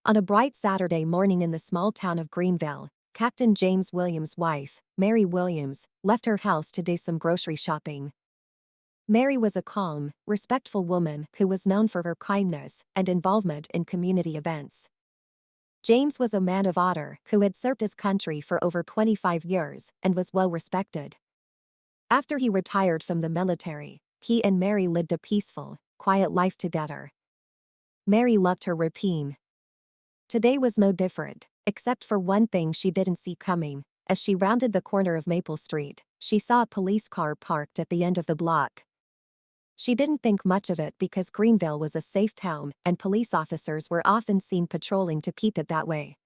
On a bright Saturday morning in the small town of Greenville, Captain James Williams' wife, Mary Williams, left her house to do some grocery shopping. Mary was a calm, respectful woman who was known for her kindness and involvement in community events. James was a man of honor who had served his country for over 25 years and was well respected. After he retired from the military, he and Mary lived a peaceful, quiet life together. Mary loved her routine. Today was no different, except for one thing she didn't see coming. As she rounded the corner of Maple Street, she saw a police car parked at the end of the block. She didn't think much of it because Greenville was a safe town and police officers were often seen patrolling to keep it that way.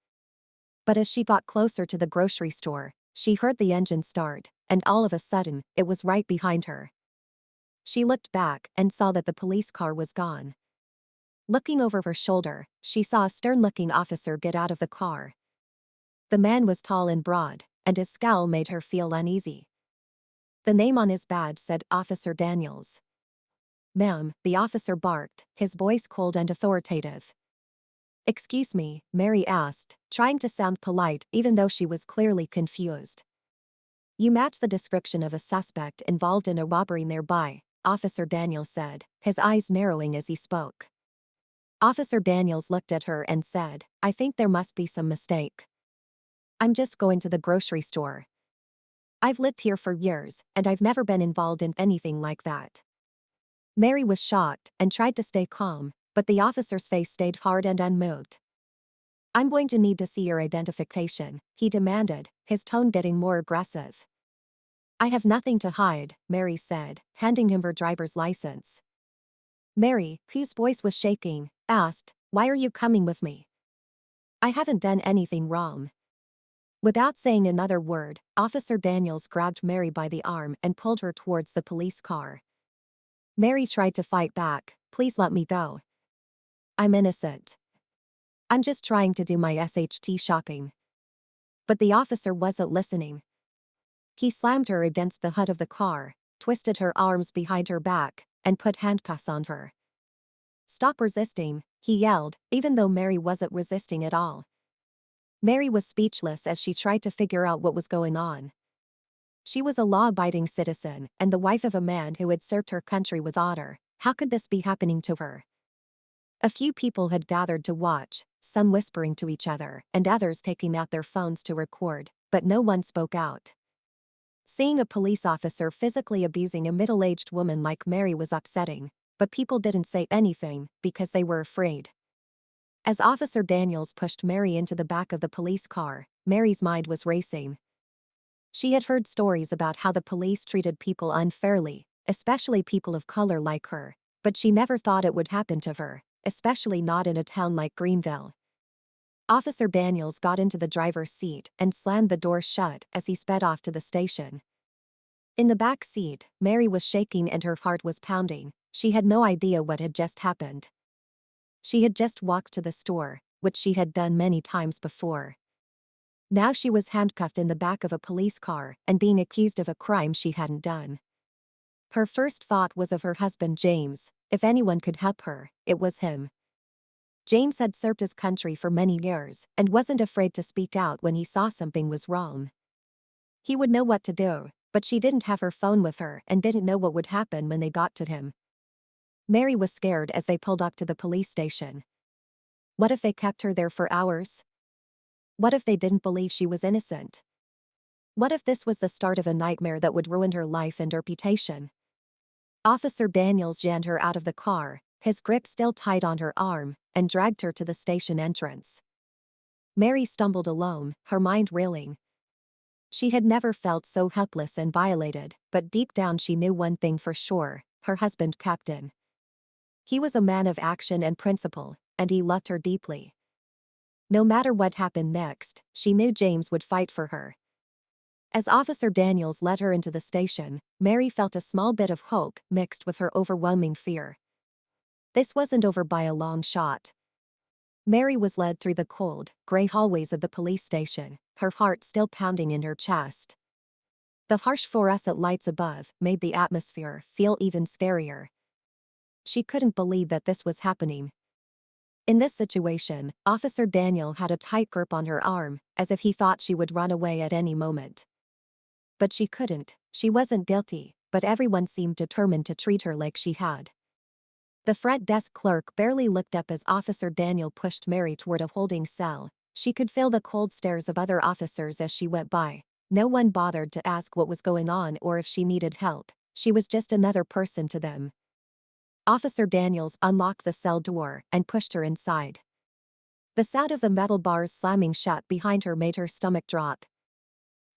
But as she got closer to the grocery store, she heard the engine start, and all of a sudden, it was right behind her. She looked back and saw that the police car was gone. Looking over her shoulder, she saw a stern-looking officer get out of the car. The man was tall and broad, and his scowl made her feel uneasy. The name on his badge said Officer Daniels. "Ma'am," the officer barked, his voice cold and authoritative. "Excuse me," Mary asked, trying to sound polite even though she was clearly confused. "You match the description of a suspect involved in a robbery nearby," Officer Daniels said, his eyes narrowing as he spoke. Officer Daniels looked at her and said, "I think there must be some mistake. I'm just going to the grocery store. I've lived here for years, and I've never been involved in anything like that." Mary was shocked and tried to stay calm, but the officer's face stayed hard and unmoved. "I'm going to need to see your identification," he demanded, his tone getting more aggressive. "I have nothing to hide," Mary said, handing him her driver's license. Mary, whose voice was shaking, asked, "Why are you coming with me? I haven't done anything wrong." Without saying another word, Officer Daniels grabbed Mary by the arm and pulled her towards the police car. Mary tried to fight back. "Please let me go. I'm innocent. I'm just trying to do my SHT shopping." But the officer wasn't listening. He slammed her against the hood of the car, twisted her arms behind her back, and put handcuffs on her. "Stop resisting," he yelled, even though Mary wasn't resisting at all. Mary was speechless as she tried to figure out what was going on. She was a law-abiding citizen and the wife of a man who had served her country with honor. How could this be happening to her? A few people had gathered to watch, some whispering to each other and others taking out their phones to record, but no one spoke out. Seeing a police officer physically abusing a middle-aged woman like Mary was upsetting, but people didn't say anything because they were afraid. As Officer Daniels pushed Mary into the back of the police car, Mary's mind was racing. She had heard stories about how the police treated people unfairly, especially people of color like her, but she never thought it would happen to her, especially not in a town like Greenville. Officer Daniels got into the driver's seat and slammed the door shut as he sped off to the station. In the back seat, Mary was shaking and her heart was pounding. She had no idea what had just happened. She had just walked to the store, which she had done many times before. Now she was handcuffed in the back of a police car and being accused of a crime she hadn't done. Her first thought was of her husband James. If anyone could help her, it was him. James had served his country for many years and wasn't afraid to speak out when he saw something was wrong. He would know what to do, but she didn't have her phone with her and didn't know what would happen when they got to him. Mary was scared as they pulled up to the police station. What if they kept her there for hours? What if they didn't believe she was innocent? What if this was the start of a nightmare that would ruin her life and reputation? Officer Daniels jammed her out of the car, his grip still tight on her arm, and dragged her to the station entrance. Mary stumbled alone, her mind reeling. She had never felt so helpless and violated, but deep down she knew one thing for sure: her husband, Captain. He was a man of action and principle, and he loved her deeply. No matter what happened next, she knew James would fight for her. As Officer Daniels led her into the station, Mary felt a small bit of hope mixed with her overwhelming fear. This wasn't over by a long shot. Mary was led through the cold, gray hallways of the police station, her heart still pounding in her chest. The harsh fluorescent lights above made the atmosphere feel even scarier. She couldn't believe that this was happening. In this situation, Officer Daniel had a tight grip on her arm, as if he thought she would run away at any moment. But she couldn't. She wasn't guilty, but everyone seemed determined to treat her like she had. The front desk clerk barely looked up as Officer Daniel pushed Mary toward a holding cell. She could feel the cold stares of other officers as she went by. No one bothered to ask what was going on or if she needed help. She was just another person to them. Officer Daniels unlocked the cell door and pushed her inside. The sound of the metal bars slamming shut behind her made her stomach drop.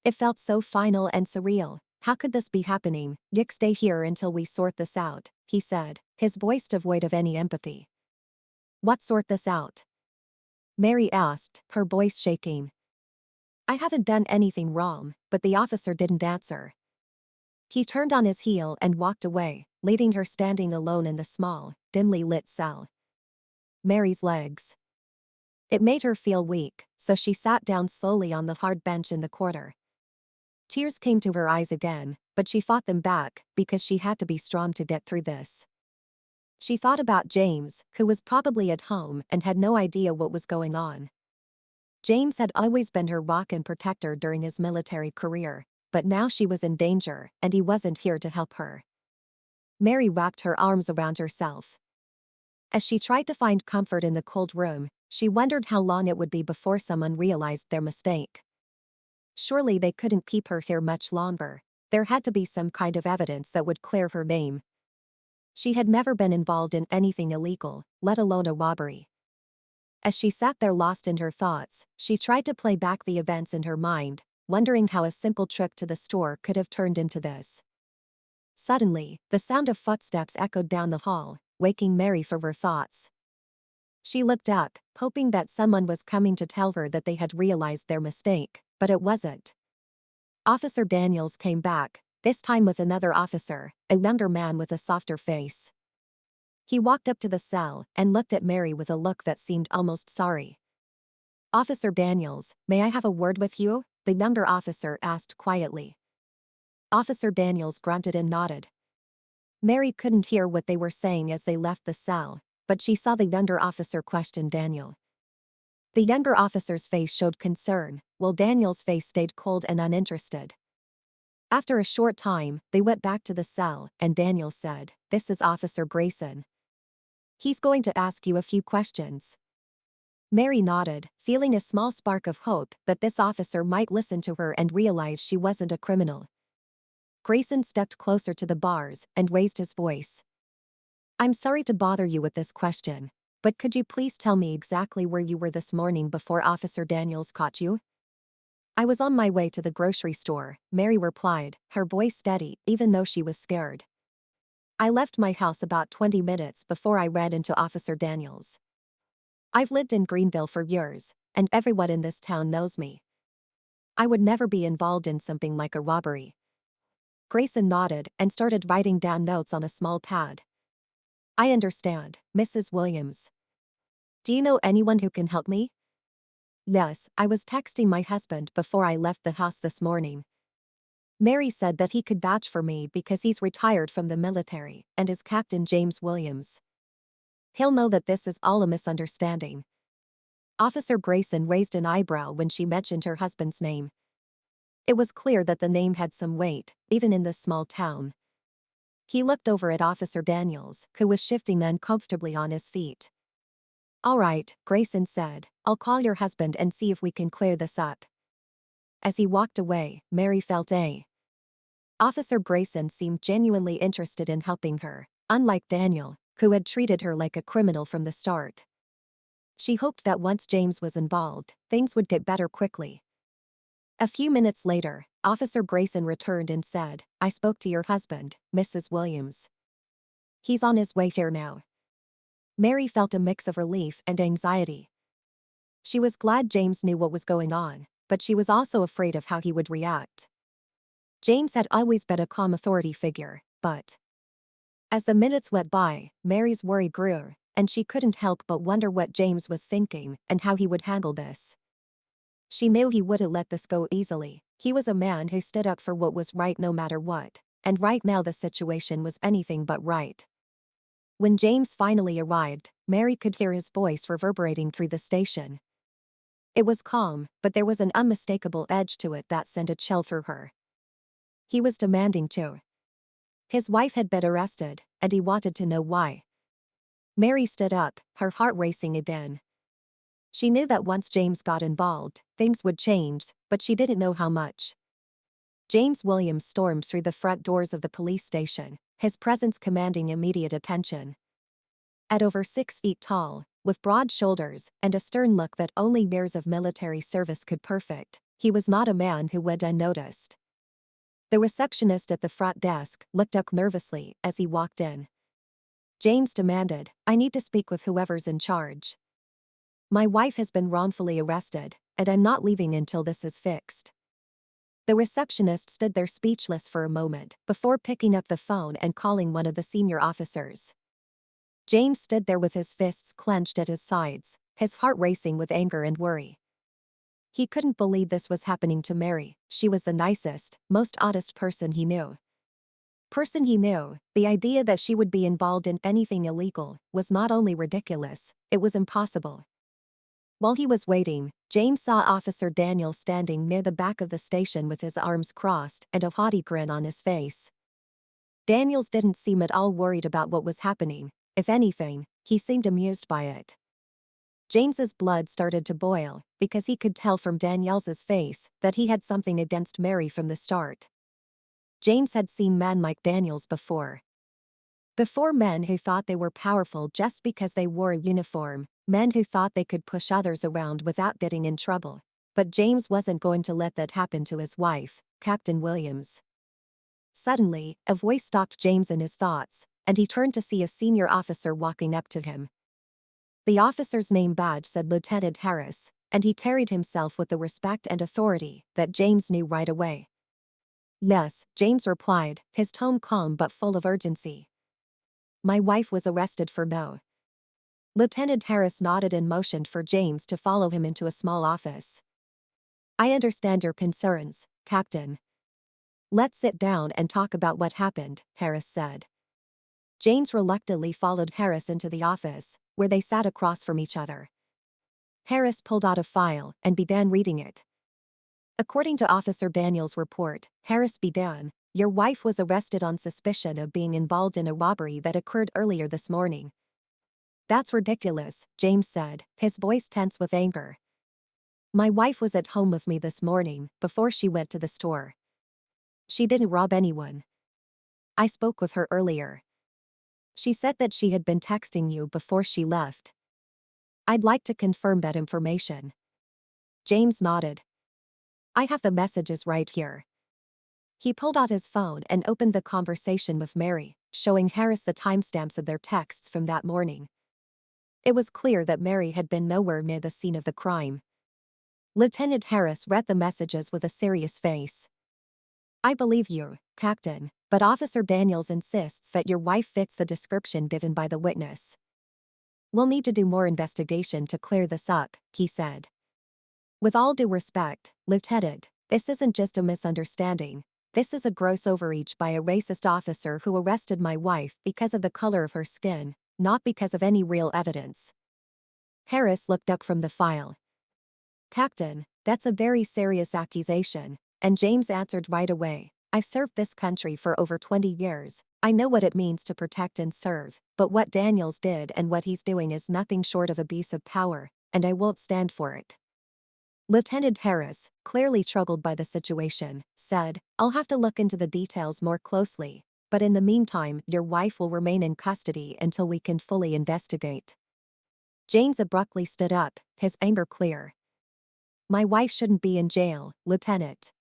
It felt so final and surreal. How could this be happening? "Dick, stay here until we sort this out," he said, his voice devoid of any empathy. "What sort this out?" Mary asked, her voice shaking. "I haven't done anything wrong," but the officer didn't answer. He turned on his heel and walked away, leaving her standing alone in the small, dimly lit cell. Mary's legs. It made her feel weak, so she sat down slowly on the hard bench in the corner. Tears came to her eyes again, but she fought them back because she had to be strong to get through this. She thought about James, who was probably at home and had no idea what was going on. James had always been her rock and protector during his military career, but now she was in danger and he wasn't here to help her. Mary wrapped her arms around herself. As she tried to find comfort in the cold room, she wondered how long it would be before someone realized their mistake. Surely they couldn't keep her here much longer. There had to be some kind of evidence that would clear her name. She had never been involved in anything illegal, let alone a robbery. As she sat there lost in her thoughts, she tried to play back the events in her mind, wondering how a simple trip to the store could have turned into this. Suddenly, the sound of footsteps echoed down the hall, waking Mary from her thoughts. She looked up, hoping that someone was coming to tell her that they had realized their mistake, but it wasn't. Officer Daniels came back, this time with another officer, a younger man with a softer face. He walked up to the cell and looked at Mary with a look that seemed almost sorry. "Officer Daniels, may I have a word with you?" the younger officer asked quietly. Officer Daniels grunted and nodded. Mary couldn't hear what they were saying as they left the cell, but she saw the younger officer question Daniel. The younger officer's face showed concern, while Daniel's face stayed cold and uninterested. After a short time, they went back to the cell, and Daniel said, "This is Officer Grayson. He's going to ask you a few questions." Mary nodded, feeling a small spark of hope that this officer might listen to her and realize she wasn't a criminal. Grayson stepped closer to the bars and raised his voice. "I'm sorry to bother you with this question, but could you please tell me exactly where you were this morning before Officer Daniels caught you?" "I was on my way to the grocery store," Mary replied, her voice steady even though she was scared. "I left my house about 20 minutes before I ran into Officer Daniels. I've lived in Greenville for years, and everyone in this town knows me. I would never be involved in something like a robbery." Grayson nodded and started writing down notes on a small pad. "I understand, Mrs. Williams. Do you know anyone who can help me?" "Yes, I was texting my husband before I left the house this morning. Mary said that he could vouch for me because he's retired from the military and is Captain James Williams. He'll know that this is all a misunderstanding." Officer Grayson raised an eyebrow when she mentioned her husband's name. It was clear that the name had some weight, even in this small town. He looked over at Officer Daniels, who was shifting uncomfortably on his feet. "All right," Grayson said, "I'll call your husband and see if we can clear this up." As he walked away, Mary felt Officer Grayson seemed genuinely interested in helping her, unlike Daniel, who had treated her like a criminal from the start. She hoped that once James was involved, things would get better quickly. A few minutes later, Officer Grayson returned and said, "I spoke to your husband, Mrs. Williams. He's on his way here now." Mary felt a mix of relief and anxiety. She was glad James knew what was going on, but she was also afraid of how he would react. James had always been a calm authority figure, but as the minutes went by, Mary's worry grew, and she couldn't help but wonder what James was thinking and how he would handle this. She knew he wouldn't let this go easily. He was a man who stood up for what was right no matter what, and right now the situation was anything but right. When James finally arrived, Mary could hear his voice reverberating through the station. It was calm, but there was an unmistakable edge to it that sent a chill through her. He was demanding too. His wife had been arrested, and he wanted to know why. Mary stood up, her heart racing again. She knew that once James got involved, things would change, but she didn't know how much. James Williams stormed through the front doors of the police station, his presence commanding immediate attention. At over 6 feet tall, with broad shoulders and a stern look that only years of military service could perfect, he was not a man who went unnoticed. The receptionist at the front desk looked up nervously as he walked in. James demanded, "I need to speak with whoever's in charge. My wife has been wrongfully arrested, and I'm not leaving until this is fixed." The receptionist stood there speechless for a moment before picking up the phone and calling one of the senior officers. James stood there with his fists clenched at his sides, his heart racing with anger and worry. He couldn't believe this was happening to Mary. She was the nicest, most honest person he knew. The idea that she would be involved in anything illegal was not only ridiculous, it was impossible. While he was waiting, James saw Officer Daniels standing near the back of the station with his arms crossed and a haughty grin on his face. Daniels didn't seem at all worried about what was happening. If anything, he seemed amused by it. James's blood started to boil because he could tell from Daniels's face that he had something against Mary from the start. James had seen men like Daniels before. Before, men who thought they were powerful just because they wore a uniform, men who thought they could push others around without getting in trouble. But James wasn't going to let that happen to his wife, Captain Williams. Suddenly, a voice stopped James in his thoughts, and he turned to see a senior officer walking up to him. The officer's name badge said Lieutenant Harris, and he carried himself with the respect and authority that James knew right away. "Yes," James replied, his tone calm but full of urgency. "My wife was arrested for no." Lieutenant Harris nodded and motioned for James to follow him into a small office. "I understand your concerns, Captain. Let's sit down and talk about what happened," Harris said. James reluctantly followed Harris into the office, where they sat across from each other. Harris pulled out a file and began reading it. According to Officer Daniels' report, Harris began, "Your wife was arrested on suspicion of being involved in a robbery that occurred earlier this morning." "That's ridiculous," James said, his voice tense with anger. "My wife was at home with me this morning before she went to the store. She didn't rob anyone. I spoke with her earlier. She said that she had been texting you before she left. I'd like to confirm that information." James nodded. "I have the messages right here." He pulled out his phone and opened the conversation with Mary, showing Harris the timestamps of their texts from that morning. It was clear that Mary had been nowhere near the scene of the crime. Lieutenant Harris read the messages with a serious face. "I believe you, Captain, but Officer Daniels insists that your wife fits the description given by the witness. We'll need to do more investigation to clear this up," he said. "With all due respect, Lieutenant, this isn't just a misunderstanding. This is a gross overreach by a racist officer who arrested my wife because of the color of her skin, not because of any real evidence." Harris looked up from the file. "Captain, that's a very serious accusation," and James answered right away. "I've served this country for over 20 years. I know what it means to protect and serve, but what Daniels did and what he's doing is nothing short of abuse of power, and I won't stand for it." Lieutenant Harris, clearly troubled by the situation, said, "I'll have to look into the details more closely, but in the meantime, your wife will remain in custody until we can fully investigate." James abruptly stood up, his anger clear. "My wife shouldn't be in jail, Lieutenant.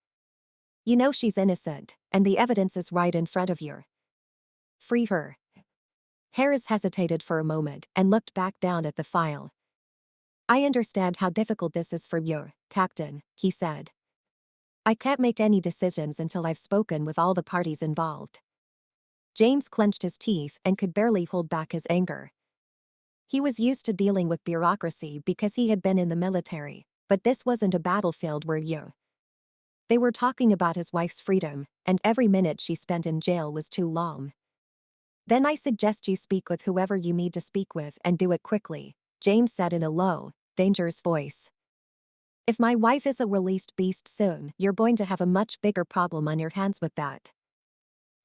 You know she's innocent, and the evidence is right in front of you. Free her." Harris hesitated for a moment and looked back down at the file. "I understand how difficult this is for you, Captain," he said. "I can't make any decisions until I've spoken with all the parties involved." James clenched his teeth and could barely hold back his anger. He was used to dealing with bureaucracy because he had been in the military, but this wasn't a battlefield where They were talking about his wife's freedom, and every minute she spent in jail was too long. Then I suggest you speak with whoever you need to speak with and do it quickly, James said in a low, dangerous voice. If my wife is a released beast soon, you're going to have a much bigger problem on your hands with that.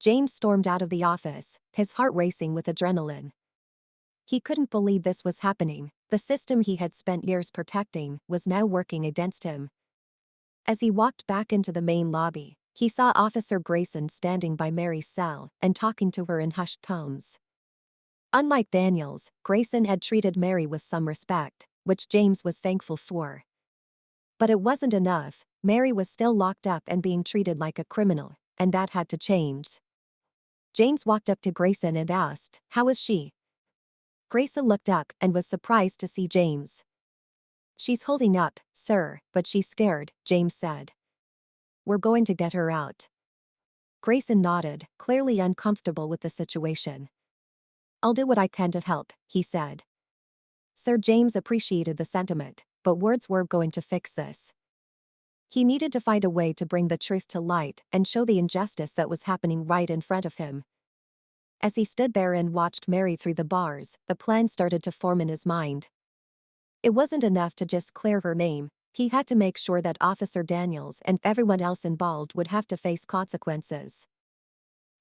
James stormed out of the office, his heart racing with adrenaline. He couldn't believe this was happening. The system he had spent years protecting was now working against him. As he walked back into the main lobby, he saw Officer Grayson standing by Mary's cell and talking to her in hushed tones. Unlike Daniels, Grayson had treated Mary with some respect, which James was thankful for. But it wasn't enough. Mary was still locked up and being treated like a criminal, and that had to change. James walked up to Grayson and asked, "How is she?" Grayson looked up and was surprised to see James. "She's holding up, sir, but she's scared," James said. "We're going to get her out." Grayson nodded, clearly uncomfortable with the situation. "I'll do what I can to help," he said. Sir James appreciated the sentiment, but words weren't going to fix this. He needed to find a way to bring the truth to light and show the injustice that was happening right in front of him. As he stood there and watched Mary through the bars, the plan started to form in his mind. It wasn't enough to just clear her name. He had to make sure that Officer Daniels and everyone else involved would have to face consequences.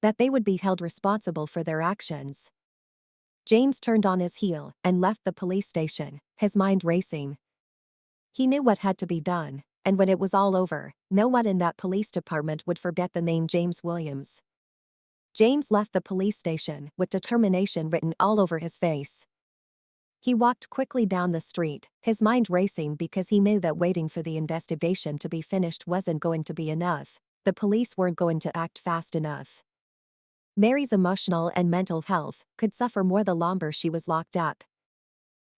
That they would be held responsible for their actions. James turned on his heel and left the police station, his mind racing. He knew what had to be done, and when it was all over, no one in that police department would forget the name James Williams. James left the police station with determination written all over his face. He walked quickly down the street, his mind racing because he knew that waiting for the investigation to be finished wasn't going to be enough. The police weren't going to act fast enough. Mary's emotional and mental health could suffer more the longer she was locked up.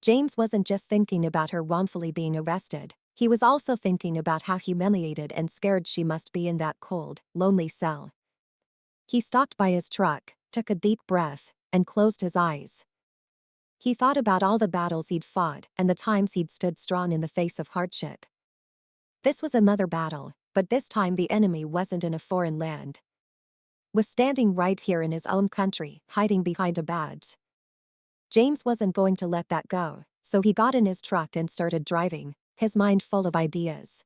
James wasn't just thinking about her wrongfully being arrested, he was also thinking about how humiliated and scared she must be in that cold, lonely cell. He stopped by his truck, took a deep breath, and closed his eyes. He thought about all the battles he'd fought and the times he'd stood strong in the face of hardship. This was another battle, but this time the enemy wasn't in a foreign land. Was standing right here in his own country, hiding behind a badge. James wasn't going to let that go, so he got in his truck and started driving, his mind full of ideas.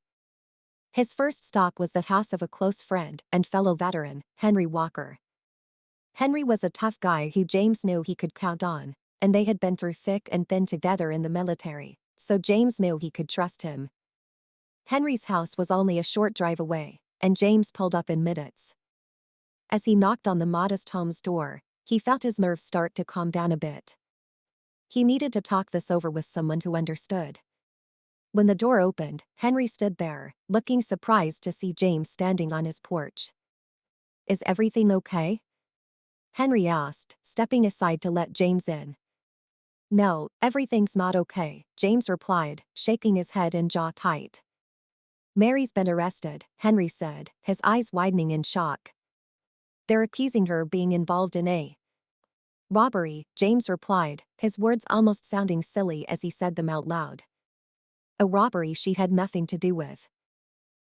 His first stop was the house of a close friend and fellow veteran, Henry Walker. Henry was a tough guy who James knew he could count on, and they had been through thick and thin together in the military, so James knew he could trust him. Henry's house was only a short drive away, and James pulled up in minutes. As he knocked on the modest home's door, he felt his nerves start to calm down a bit. He needed to talk this over with someone who understood. When the door opened, Henry stood there, looking surprised to see James standing on his porch. "Is everything okay?" Henry asked, stepping aside to let James in. "No, everything's not okay," James replied, shaking his head and jaw tight. "Mary's been arrested," Henry said, his eyes widening in shock. "They're accusing her of being involved in a robbery," James replied, his words almost sounding silly as he said them out loud. A robbery she had nothing to do with.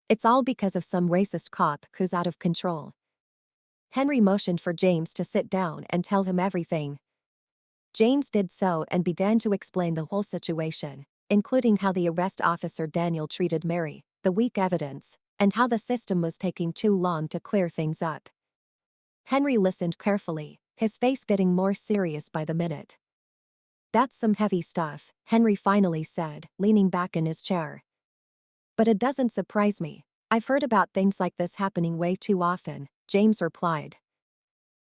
It's all because of some racist cop who's out of control. Henry motioned for James to sit down and tell him everything. James did so and began to explain the whole situation, including how the arrest officer Daniel treated Mary, the weak evidence, and how the system was taking too long to clear things up. Henry listened carefully, his face getting more serious by the minute. "That's some heavy stuff," Henry finally said, leaning back in his chair. "But it doesn't surprise me. I've heard about things like this happening way too often," James replied.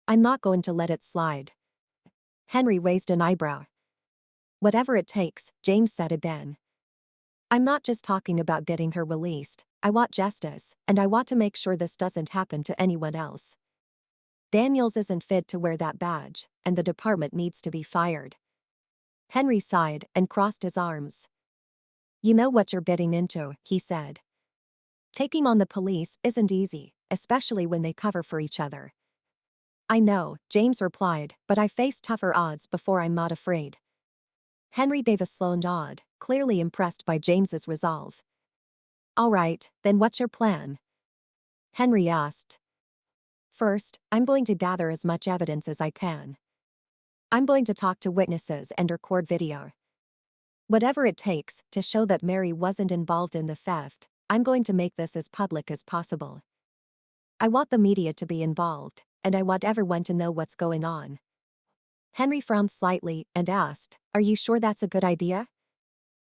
"I'm not going to let it slide." Henry raised an eyebrow. "Whatever it takes," James said again. "I'm not just talking about getting her released. I want justice, and I want to make sure this doesn't happen to anyone else. Daniels isn't fit to wear that badge, and the department needs to be fired." Henry sighed and crossed his arms. "You know what you're getting into," he said. "Taking on the police isn't easy, especially when they cover for each other." "I know," James replied, "but I faced tougher odds before. I'm not afraid." Henry gave a slow nod, clearly impressed by James's resolve. "All right, then what's your plan?" Henry asked. "First, I'm going to gather as much evidence as I can. I'm going to talk to witnesses and record video. Whatever it takes to show that Mary wasn't involved in the theft, I'm going to make this as public as possible. I want the media to be involved, and I want everyone to know what's going on. Henry frowned slightly and asked, "Are you sure that's a good idea?"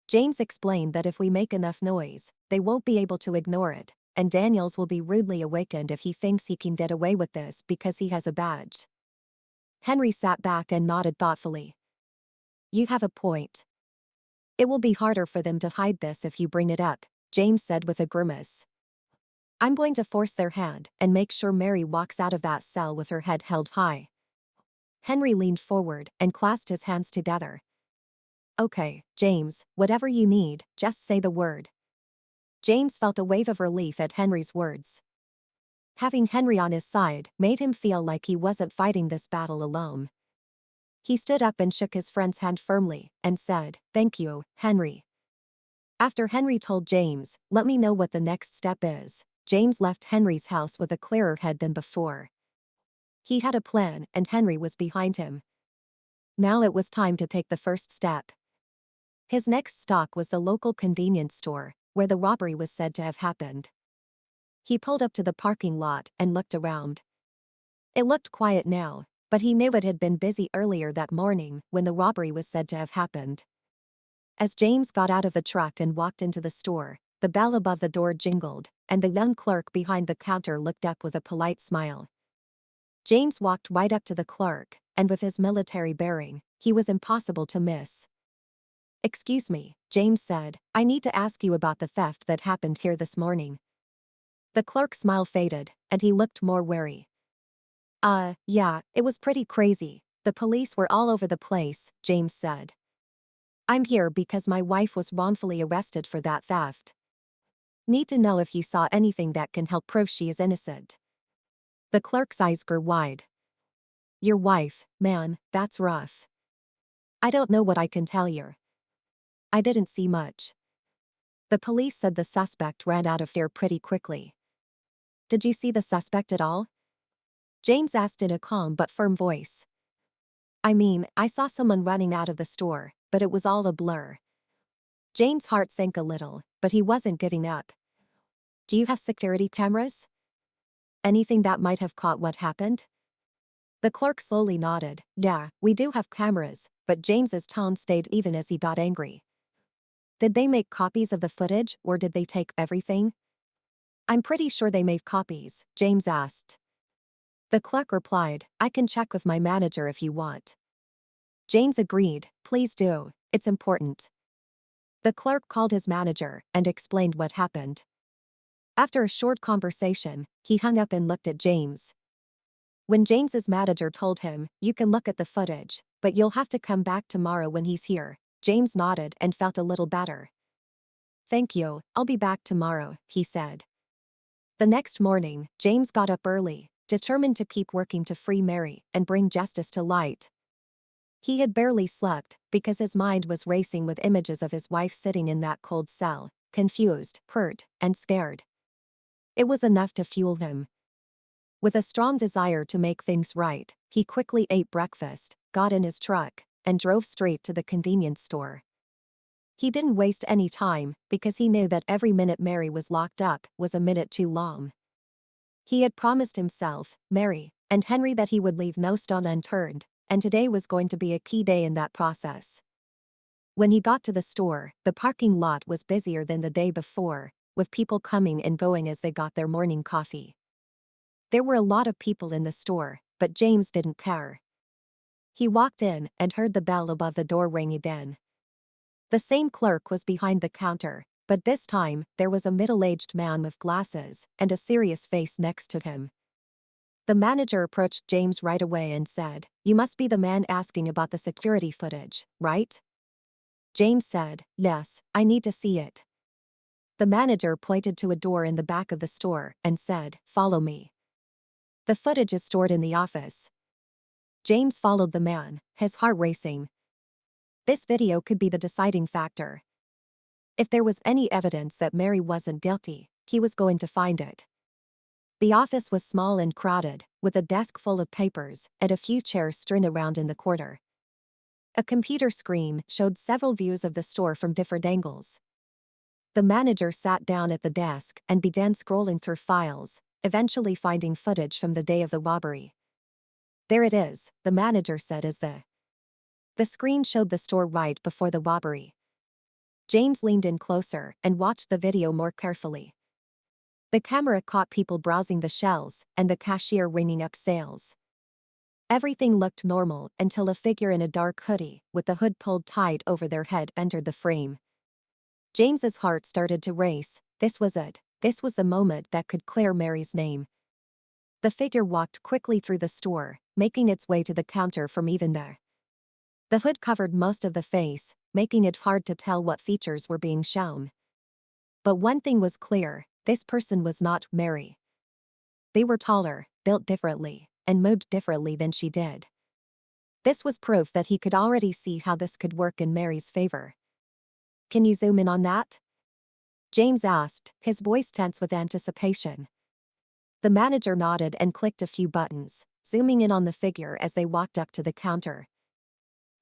James explained that if we make enough noise, they won't be able to ignore it, and Daniels will be rudely awakened if he thinks he can get away with this because he has a badge. Henry sat back and nodded thoughtfully. You have a point. It will be harder for them to hide this if you bring it up, James said with a grimace. I'm going to force their hand and make sure Mary walks out of that cell with her head held high. Henry leaned forward and clasped his hands together. Okay, James, whatever you need, just say the word. James felt a wave of relief at Henry's words. Having Henry on his side made him feel like he wasn't fighting this battle alone. He stood up and shook his friend's hand firmly and said, "Thank you, Henry." After Henry told James, "Let me know what the next step is," James left Henry's house with a clearer head than before. He had a plan and Henry was behind him. Now it was time to take the first step. His next stop was the local convenience store, where the robbery was said to have happened. He pulled up to the parking lot and looked around. It looked quiet now, but he knew it had been busy earlier that morning when the robbery was said to have happened. As James got out of the truck and walked into the store, the bell above the door jingled, and the young clerk behind the counter looked up with a polite smile. James walked right up to the clerk, and with his military bearing, he was impossible to miss. "Excuse me," James said, "I need to ask you about the theft that happened here this morning." The clerk's smile faded, and he looked more wary. Yeah, it was pretty crazy. The police were all over the place," James said. "I'm here because my wife was wrongfully arrested for that theft. Need to know if you saw anything that can help prove she is innocent." The clerk's eyes grew wide. "Your wife, man, that's rough. I don't know what I can tell you. I didn't see much." The police said the suspect ran out of here pretty quickly. "Did you see the suspect at all?" James asked in a calm but firm voice. "I mean, I saw someone running out of the store, but it was all a blur." James' heart sank a little, but he wasn't giving up. "Do you have security cameras? Anything that might have caught what happened?" The clerk slowly nodded. "Yeah, we do have cameras," but James's tone stayed even as he got angry. "Did they make copies of the footage, or did they take everything?" "I'm pretty sure they made copies," James asked. The clerk replied, "I can check with my manager if you want." James agreed, "Please do, it's important." The clerk called his manager and explained what happened. After a short conversation, he hung up and looked at James. When James's manager told him, "You can look at the footage, but you'll have to come back tomorrow when he's here," James nodded and felt a little better. "Thank you, I'll be back tomorrow," he said. The next morning, James got up early, determined to keep working to free Mary and bring justice to light. He had barely slept because his mind was racing with images of his wife sitting in that cold cell, confused, hurt, and scared. It was enough to fuel him. With a strong desire to make things right, he quickly ate breakfast, got in his truck, and drove straight to the convenience store. He didn't waste any time because he knew that every minute Mary was locked up was a minute too long. He had promised himself, Mary, and Henry that he would leave no stone unturned, and today was going to be a key day in that process. When he got to the store, the parking lot was busier than the day before, with people coming and going as they got their morning coffee. There were a lot of people in the store, but James didn't care. He walked in and heard the bell above the door ring again. The same clerk was behind the counter, but this time there was a middle-aged man with glasses and a serious face next to him. The manager approached James right away and said, "You must be the man asking about the security footage, right?" James said, "Yes, I need to see it." The manager pointed to a door in the back of the store and said, "Follow me. The footage is stored in the office." James followed the man, his heart racing. This video could be the deciding factor. If there was any evidence that Mary wasn't guilty, he was going to find it. The office was small and crowded, with a desk full of papers and a few chairs strewn around in the corner. A computer screen showed several views of the store from different angles. The manager sat down at the desk and began scrolling through files, eventually finding footage from the day of the robbery. "There it is," the manager said as the screen showed the store right before the robbery. James leaned in closer and watched the video more carefully. The camera caught people browsing the shelves and the cashier ringing up sales. Everything looked normal until a figure in a dark hoodie, with the hood pulled tight over their head, entered the frame. James's heart started to race. This was it. This was the moment that could clear Mary's name. The figure walked quickly through the store, making its way to the counter from even there. The hood covered most of the face, making it hard to tell what features were being shown. But one thing was clear: this person was not Mary. They were taller, built differently, and moved differently than she did. This was proof that he could already see how this could work in Mary's favor. "Can you zoom in on that?" James asked, his voice tense with anticipation. The manager nodded and clicked a few buttons, zooming in on the figure as they walked up to the counter.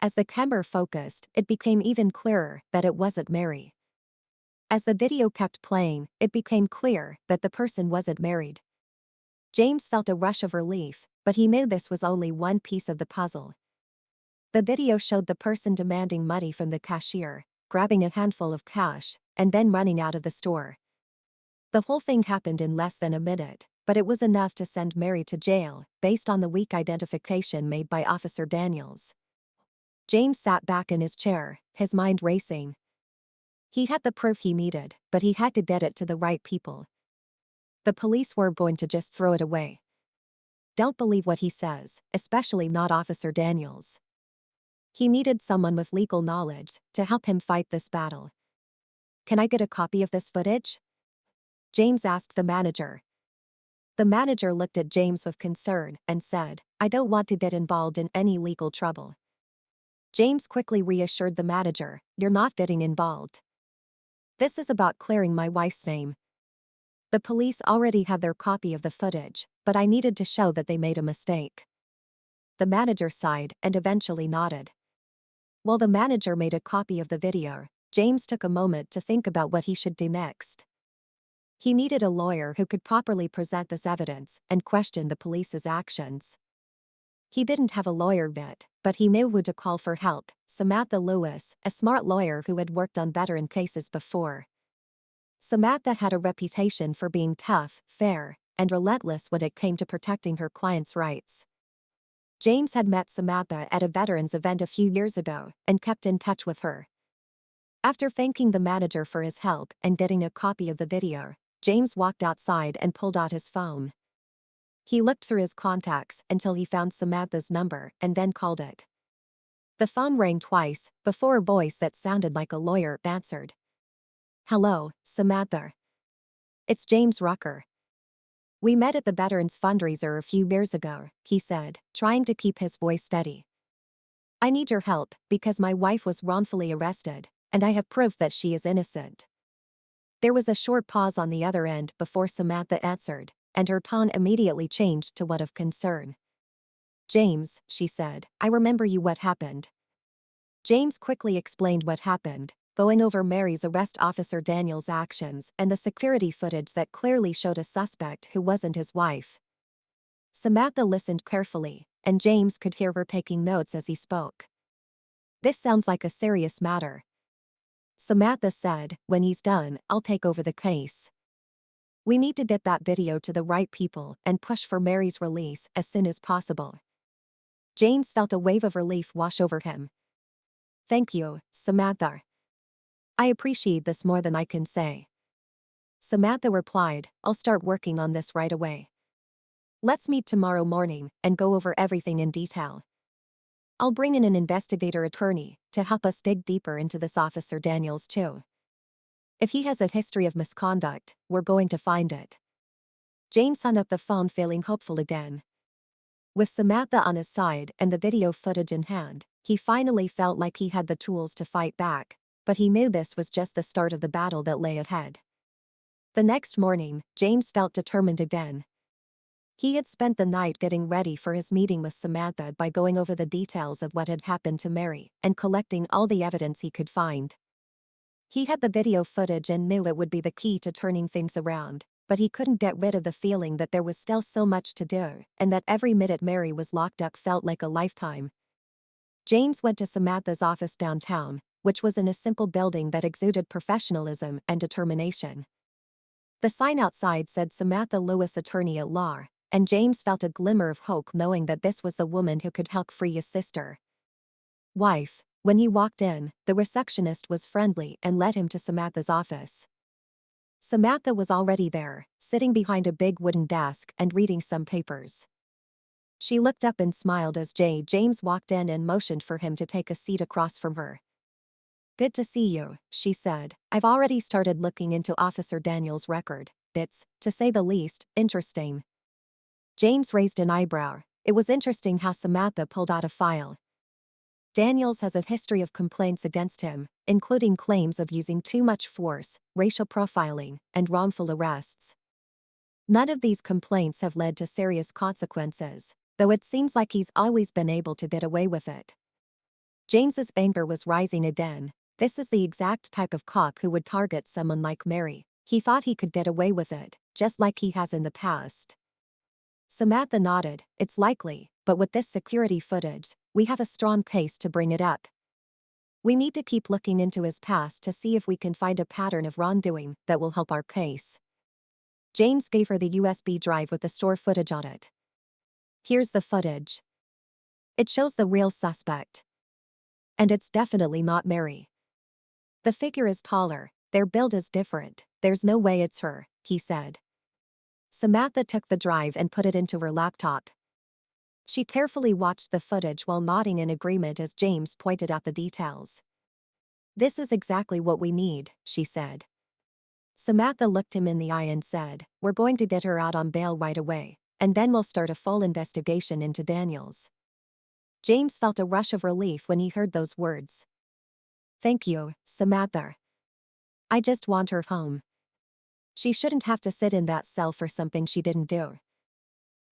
As the camera focused, it became even clearer that it wasn't Mary. As the video kept playing, it became clear that the person wasn't married. James felt a rush of relief, but he knew this was only one piece of the puzzle. The video showed the person demanding money from the cashier, grabbing a handful of cash, and then running out of the store. The whole thing happened in less than a minute, but it was enough to send Mary to jail, based on the weak identification made by Officer Daniels. James sat back in his chair, his mind racing. He had the proof he needed, but he had to get it to the right people. The police weren't going to just throw it away. Don't believe what he says, especially not Officer Daniels. He needed someone with legal knowledge to help him fight this battle. "Can I get a copy of this footage?" James asked the manager. The manager looked at James with concern and said, "I don't want to get involved in any legal trouble." James quickly reassured the manager, "You're not getting involved. This is about clearing my wife's name. The police already had their copy of the footage, but I needed to show that they made a mistake." The manager sighed and eventually nodded. While the manager made a copy of the video, James took a moment to think about what he should do next. He needed a lawyer who could properly present this evidence and question the police's actions. He didn't have a lawyer yet, but he knew who to call for help: Samantha Lewis, a smart lawyer who had worked on veteran cases before. Samantha had a reputation for being tough, fair, and relentless when it came to protecting her clients' rights. James had met Samantha at a veterans event a few years ago and kept in touch with her. After thanking the manager for his help and getting a copy of the video, James walked outside and pulled out his phone. He looked through his contacts until he found Samantha's number and then called it. The phone rang twice before a voice that sounded like a lawyer answered. "Hello, Samantha. It's James Rucker. We met at the Veterans Fundraiser a few years ago," he said, trying to keep his voice steady. "I need your help because my wife was wrongfully arrested, and I have proof that she is innocent." There was a short pause on the other end before Samantha answered, and her tone immediately changed to one of concern. "James," she said, "I remember you. What happened?" James quickly explained what happened, going over Mary's arrest, Officer Daniels' actions, and the security footage that clearly showed a suspect who wasn't his wife. Samantha listened carefully, and James could hear her taking notes as he spoke. "This sounds like a serious matter," Samantha said. "When he's done, I'll take over the case. We need to get that video to the right people and push for Mary's release as soon as possible." James felt a wave of relief wash over him. "Thank you, Samantha. I appreciate this more than I can say." Samantha replied, "I'll start working on this right away. Let's meet tomorrow morning and go over everything in detail. I'll bring in an investigator attorney to help us dig deeper into this Officer Daniels too. If he has a history of misconduct, we're going to find it." James hung up the phone feeling hopeful again. With Samantha on his side and the video footage in hand, he finally felt like he had the tools to fight back, but he knew this was just the start of the battle that lay ahead. The next morning, James felt determined again. He had spent the night getting ready for his meeting with Samantha by going over the details of what had happened to Mary and collecting all the evidence he could find. He had the video footage and knew it would be the key to turning things around, but he couldn't get rid of the feeling that there was still so much to do and that every minute Mary was locked up felt like a lifetime. James went to Samantha's office downtown, which was in a simple building that exuded professionalism and determination. The sign outside said Samantha Lewis, attorney at law, and James felt a glimmer of hope knowing that this was the woman who could help free his sister. Wife. When he walked in, the receptionist was friendly and led him to Samantha's office. Samantha was already there, sitting behind a big wooden desk and reading some papers. She looked up and smiled as James walked in and motioned for him to take a seat across from her. "Good to see you," she said. "I've already started looking into Officer Daniels' record. It's, to say the least, interesting." James raised an eyebrow. It was interesting how Samantha pulled out a file. Daniels has a history of complaints against him, including claims of using too much force, racial profiling, and wrongful arrests. None of these complaints have led to serious consequences, though it seems like he's always been able to get away with it. James's anger was rising again. This is the exact type of cop who would target someone like Mary. He thought he could get away with it, just like he has in the past. Samantha nodded. "It's likely, but with this security footage, we have a strong case to bring it up. We need to keep looking into his past to see if we can find a pattern of wrongdoing that will help our case." James gave her the USB drive with the store footage on it. "Here's the footage. It shows the real suspect. And it's definitely not Mary. The figure is taller, their build is different, there's no way it's her," he said. Samantha took the drive and put it into her laptop. She carefully watched the footage while nodding in agreement as James pointed out the details. "This is exactly what we need," she said. Samantha looked him in the eye and said, "We're going to get her out on bail right away, and then we'll start a full investigation into Daniels." James felt a rush of relief when he heard those words. "Thank you, Samantha. I just want her home. She shouldn't have to sit in that cell for something she didn't do."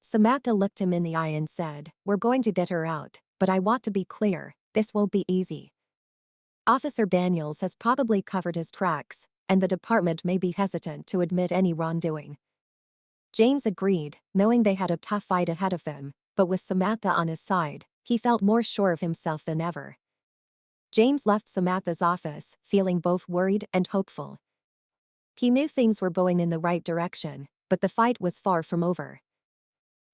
Samantha looked him in the eye and said, "We're going to get her out, but I want to be clear, this won't be easy. Officer Daniels has probably covered his tracks, and the department may be hesitant to admit any wrongdoing." James agreed, knowing they had a tough fight ahead of them, but with Samantha on his side, he felt more sure of himself than ever. James left Samantha's office, feeling both worried and hopeful. He knew things were going in the right direction, but the fight was far from over.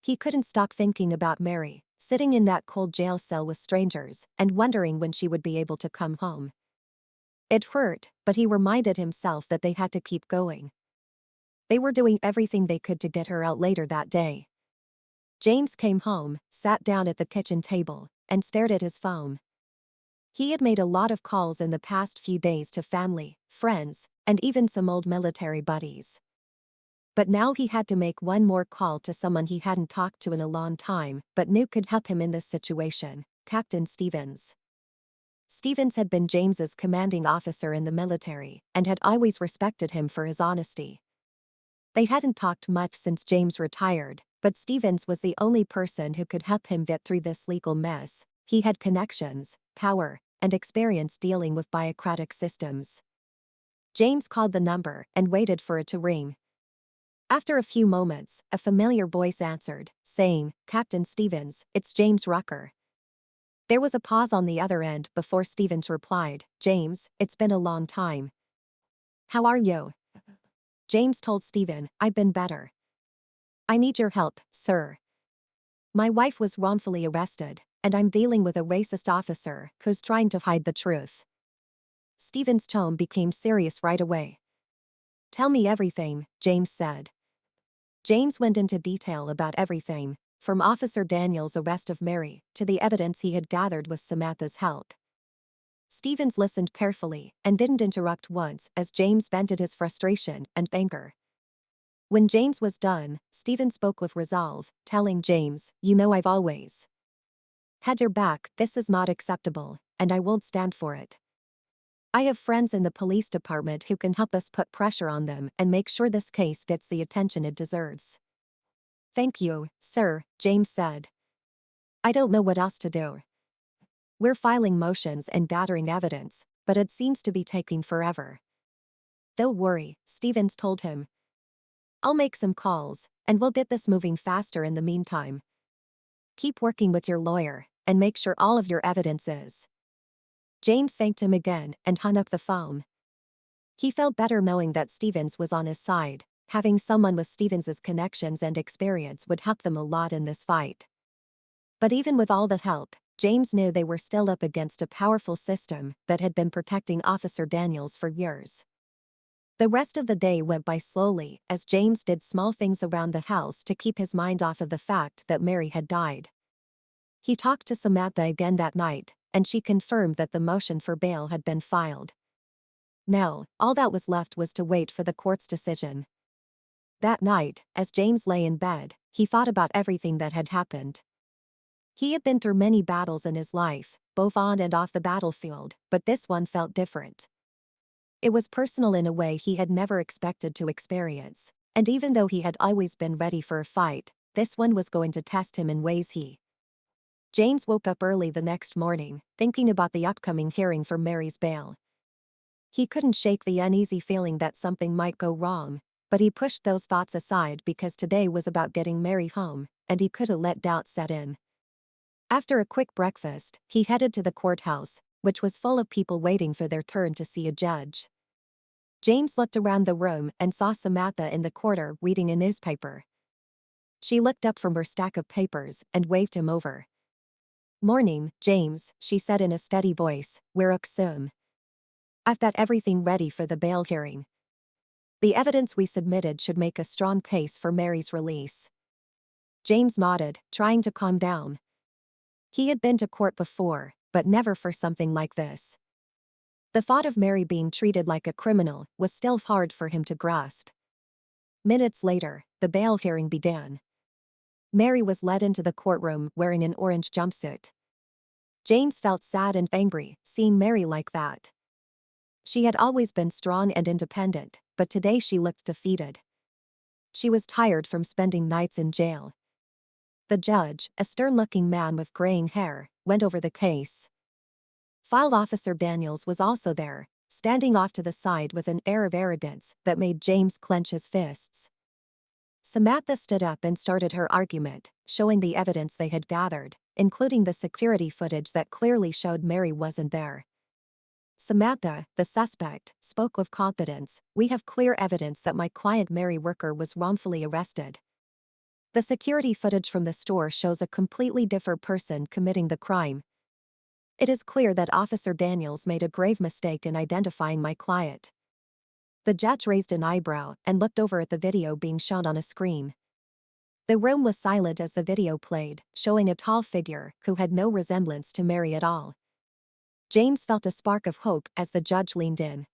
He couldn't stop thinking about Mary, sitting in that cold jail cell with strangers, and wondering when she would be able to come home. It hurt, but he reminded himself that they had to keep going. They were doing everything they could to get her out later that day. James came home, sat down at the kitchen table, and stared at his phone. He had made a lot of calls in the past few days to family, friends, and even some old military buddies. But now he had to make one more call to someone he hadn't talked to in a long time but knew could help him in this situation, Captain Stevens. Stevens had been James's commanding officer in the military and had always respected him for his honesty. They hadn't talked much since James retired, but Stevens was the only person who could help him get through this legal mess. He had connections, power, and experience dealing with bureaucratic systems. James called the number and waited for it to ring. After a few moments, a familiar voice answered, saying, "Captain Stevens, it's James Rucker." There was a pause on the other end before Stevens replied, "James, it's been a long time. How are you?" James told Stephen, "I've been better. I need your help, sir. My wife was wrongfully arrested, and I'm dealing with a racist officer who's trying to hide the truth." Stephen's tone became serious right away. "Tell me everything," James said. James went into detail about everything, from Officer Daniels' arrest of Mary to the evidence he had gathered with Samantha's help. Stevens listened carefully and didn't interrupt once as James vented his frustration and anger. When James was done, Stevens spoke with resolve, telling James, "You know I've always had your back. This is not acceptable, and I won't stand for it. I have friends in the police department who can help us put pressure on them and make sure this case gets the attention it deserves." "Thank you, sir," James said. "I don't know what else to do. We're filing motions and gathering evidence, but it seems to be taking forever." "Don't worry," Stevens told him. "I'll make some calls, and we'll get this moving faster in the meantime. Keep working with your lawyer, and make sure all of your evidence is." James thanked him again and hung up the phone. He felt better knowing that Stevens was on his side. Having someone with Stevens's connections and experience would help them a lot in this fight. But even with all the help, James knew they were still up against a powerful system that had been protecting Officer Daniels for years. The rest of the day went by slowly as James did small things around the house to keep his mind off of the fact that Mary had died. He talked to Samantha again that night, and she confirmed that the motion for bail had been filed. Now, all that was left was to wait for the court's decision. That night, as James lay in bed, he thought about everything that had happened. He had been through many battles in his life, both on and off the battlefield, but this one felt different. It was personal in a way he had never expected to experience, and even though he had always been ready for a fight, this one was going to test him in ways he. James woke up early the next morning, thinking about the upcoming hearing for Mary's bail. He couldn't shake the uneasy feeling that something might go wrong, but he pushed those thoughts aside because today was about getting Mary home, and he couldn't let doubt set in. After a quick breakfast, he headed to the courthouse, which was full of people waiting for their turn to see a judge. James looked around the room and saw Samantha in the corner reading a newspaper. She looked up from her stack of papers and waved him over. "Morning, James," she said in a steady voice. "We're up soon. I've got everything ready for the bail hearing. The evidence we submitted should make a strong case for Mary's release." James nodded, trying to calm down. He had been to court before, but never for something like this. The thought of Mary being treated like a criminal was still hard for him to grasp. Minutes later, the bail hearing began. Mary was led into the courtroom wearing an orange jumpsuit. James felt sad and angry seeing Mary like that. She had always been strong and independent, but today she looked defeated. She was tired from spending nights in jail. The judge, a stern-looking man with graying hair, went over the case. File Officer Daniels was also there, standing off to the side with an air of arrogance that made James clench his fists. Samantha stood up and started her argument, showing the evidence they had gathered, including the security footage that clearly showed Mary wasn't there. Samantha, the suspect, spoke with confidence. "We have clear evidence that my client Mary Worker was wrongfully arrested. The security footage from the store shows a completely different person committing the crime. It is clear that Officer Daniels made a grave mistake in identifying my client." The judge raised an eyebrow and looked over at the video being shown on a screen. The room was silent as the video played, showing a tall figure who had no resemblance to Mary at all. James felt a spark of hope as the judge leaned in.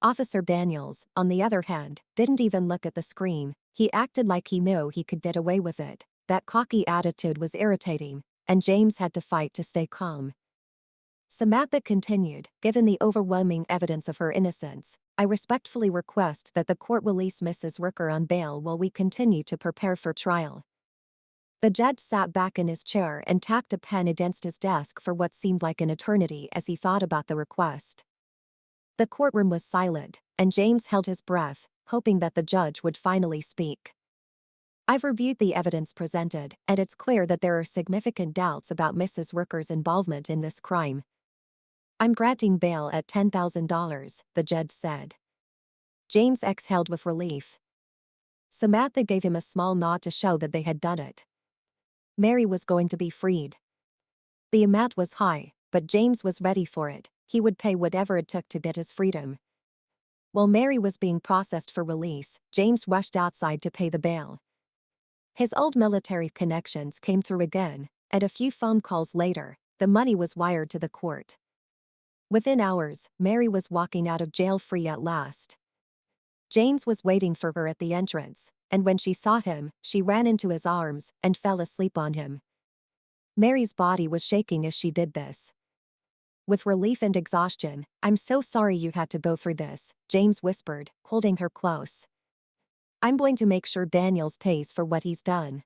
Officer Daniels, on the other hand, didn't even look at the screen. He acted like he knew he could get away with it. That cocky attitude was irritating, and James had to fight to stay calm. Samantha continued, "Given the overwhelming evidence of her innocence, I respectfully request that the court release Mrs. Worker on bail while we continue to prepare for trial." The judge sat back in his chair and tapped a pen against his desk for what seemed like an eternity as he thought about the request. The courtroom was silent, and James held his breath, hoping that the judge would finally speak. "I've reviewed the evidence presented, and it's clear that there are significant doubts about Mrs. Worker's involvement in this crime. I'm granting bail at $10,000, the judge said. James exhaled with relief. Samantha gave him a small nod to show that they had done it. Mary was going to be freed. The amount was high, but James was ready for it. He would pay whatever it took to get his freedom. While Mary was being processed for release, James rushed outside to pay the bail. His old military connections came through again, and a few phone calls later, the money was wired to the court. Within hours, Mary was walking out of jail free at last. James was waiting for her at the entrance, and when she saw him, she ran into his arms and fell asleep on him. Mary's body was shaking as she did this. With relief and exhaustion, "I'm so sorry you had to go through this," James whispered, holding her close. I'm going to make sure Daniels pays for what he's done.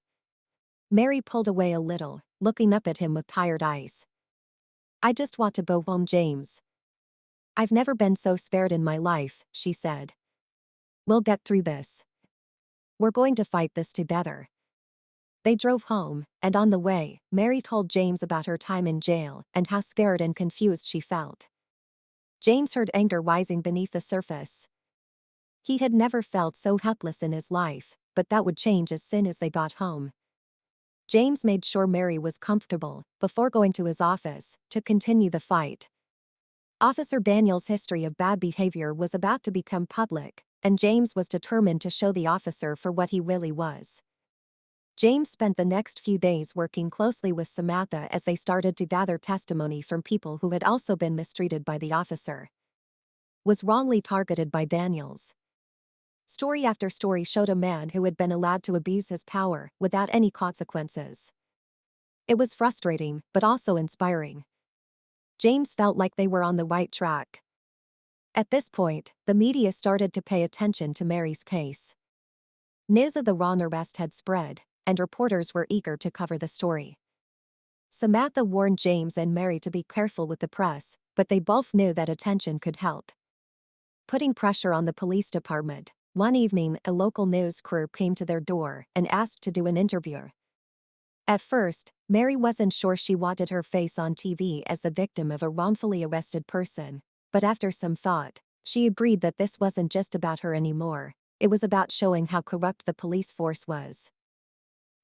Mary pulled away a little, looking up at him with tired eyes. I just want to go home, James. I've never been so scared in my life, she said. We'll get through this. We're going to fight this together. They drove home, and on the way, Mary told James about her time in jail and how scared and confused she felt. James heard anger rising beneath the surface. He had never felt so helpless in his life, but that would change as soon as they got home. James made sure Mary was comfortable before going to his office to continue the fight. Officer Daniels' history of bad behavior was about to become public, and James was determined to show the officer for what he really was. James spent the next few days working closely with Samantha as they started to gather testimony from people who had also been mistreated by the officer. Was wrongly targeted by Daniels. Story after story showed a man who had been allowed to abuse his power without any consequences. It was frustrating, but also inspiring. James felt like they were on the right track. At this point, the media started to pay attention to Mary's case. News of the wrong arrest had spread, and reporters were eager to cover the story. Samantha warned James and Mary to be careful with the press, but they both knew that attention could help. Putting pressure on the police department, one evening a local news crew came to their door and asked to do an interview. At first, Mary wasn't sure she wanted her face on TV as the victim of a wrongfully arrested person, but after some thought, she agreed that this wasn't just about her anymore, it was about showing how corrupt the police force was.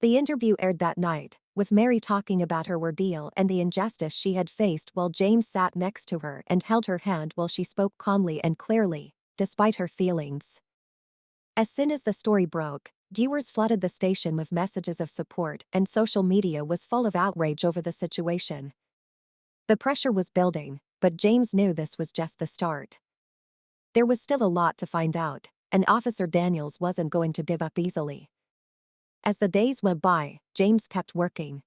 The interview aired that night, with Mary talking about her ordeal and the injustice she had faced while James sat next to her and held her hand while she spoke calmly and clearly, despite her feelings. As soon as the story broke, viewers flooded the station with messages of support, and social media was full of outrage over the situation. The pressure was building, but James knew this was just the start. There was still a lot to find out, and Officer Daniels wasn't going to give up easily. As the days went by, James kept working.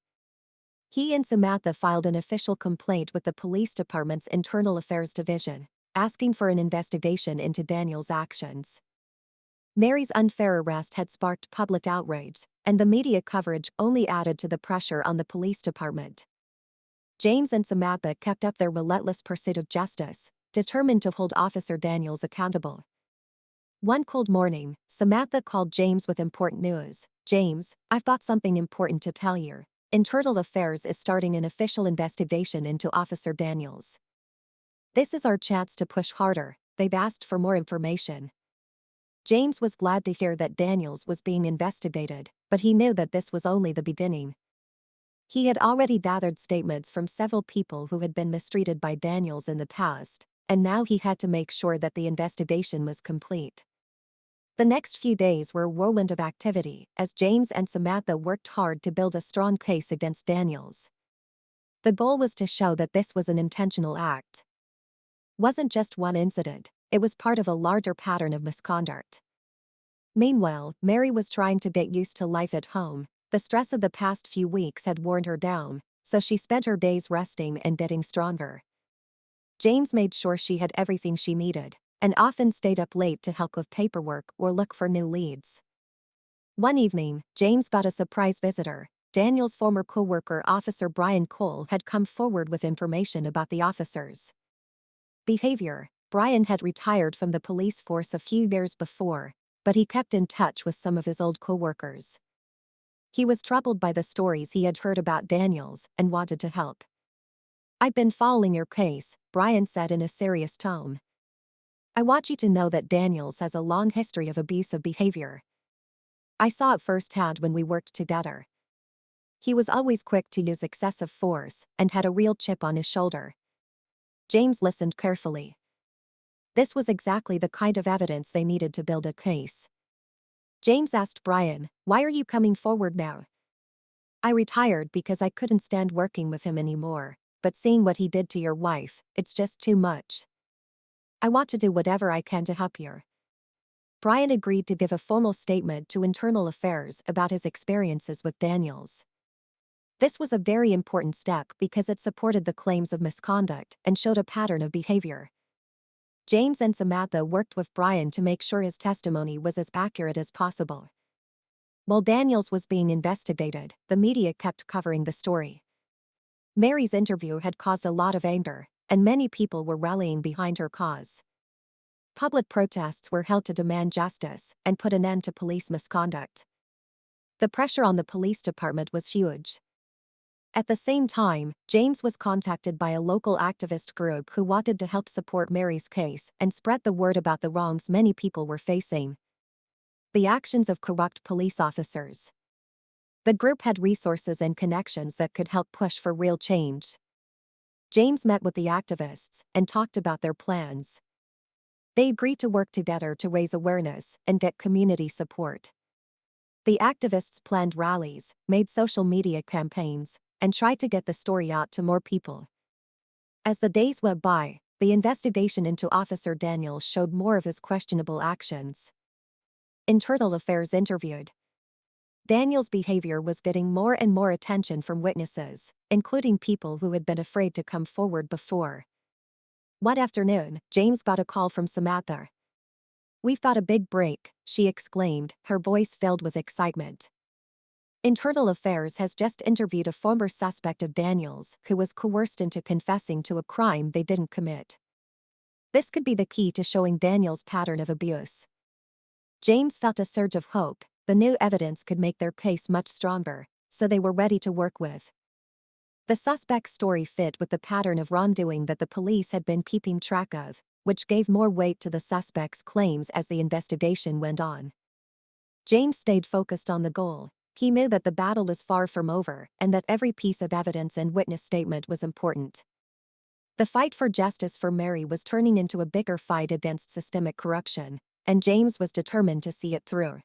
He and Samantha filed an official complaint with the police department's Internal Affairs Division, asking for an investigation into Daniels' actions. Mary's unfair arrest had sparked public outrage, and the media coverage only added to the pressure on the police department. James and Samantha kept up their relentless pursuit of justice, determined to hold Officer Daniels accountable. One cold morning, Samantha called James with important news. James, I've got something important to tell you. Internal Affairs is starting an official investigation into Officer Daniels. This is our chance to push harder. They've asked for more information. James was glad to hear that Daniels was being investigated, but he knew that this was only the beginning. He had already gathered statements from several people who had been mistreated by Daniels in the past, and now he had to make sure that the investigation was complete. The next few days were a whirlwind of activity, as James and Samantha worked hard to build a strong case against Daniels. The goal was to show that this was an intentional act. Wasn't just one incident, it was part of a larger pattern of misconduct. Meanwhile, Mary was trying to get used to life at home. The stress of the past few weeks had worn her down, so she spent her days resting and getting stronger. James made sure she had everything she needed, and often stayed up late to help with paperwork or look for new leads. One evening, James got a surprise visitor. Daniel's former co-worker Officer Brian Cole had come forward with information about the officer's behavior. Brian had retired from the police force a few years before, but he kept in touch with some of his old co-workers. He was troubled by the stories he had heard about Daniels and wanted to help. I've been following your case, Brian said in a serious tone. I want you to know that Daniels has a long history of abusive behavior. I saw it firsthand when we worked together. He was always quick to use excessive force and had a real chip on his shoulder. James listened carefully. This was exactly the kind of evidence they needed to build a case. James asked Brian, "Why are you coming forward now?" "I retired because I couldn't stand working with him anymore, but seeing what he did to your wife, it's just too much. I want to do whatever I can to help you." Brian agreed to give a formal statement to Internal Affairs about his experiences with Daniels. This was a very important step because it supported the claims of misconduct and showed a pattern of behavior. James and Samantha worked with Brian to make sure his testimony was as accurate as possible. While Daniels was being investigated, the media kept covering the story. Mary's interview had caused a lot of anger, and many people were rallying behind her cause. Public protests were held to demand justice and put an end to police misconduct. The pressure on the police department was huge. At the same time, James was contacted by a local activist group who wanted to help support Mary's case and spread the word about the wrongs many people were facing. The actions of corrupt police officers. The group had resources and connections that could help push for real change. James met with the activists and talked about their plans. They agreed to work together to raise awareness and get community support. The activists planned rallies, made social media campaigns, and tried to get the story out to more people. As the days went by, the investigation into Officer Daniels showed more of his questionable actions. Internal Affairs interviewed. Daniels' behavior was getting more and more attention from witnesses, including people who had been afraid to come forward before. One afternoon, James got a call from Samantha. "We've got a big break," she exclaimed, her voice filled with excitement. Internal Affairs has just interviewed a former suspect of Daniels who was coerced into confessing to a crime they didn't commit. This could be the key to showing Daniels' pattern of abuse. James felt a surge of hope. The new evidence could make their case much stronger, so they were ready to work with. The suspect's story fit with the pattern of wrongdoing that the police had been keeping track of, which gave more weight to the suspect's claims as the investigation went on. James stayed focused on the goal. He knew that the battle is far from over and that every piece of evidence and witness statement was important. The fight for justice for Mary was turning into a bigger fight against systemic corruption, and James was determined to see it through.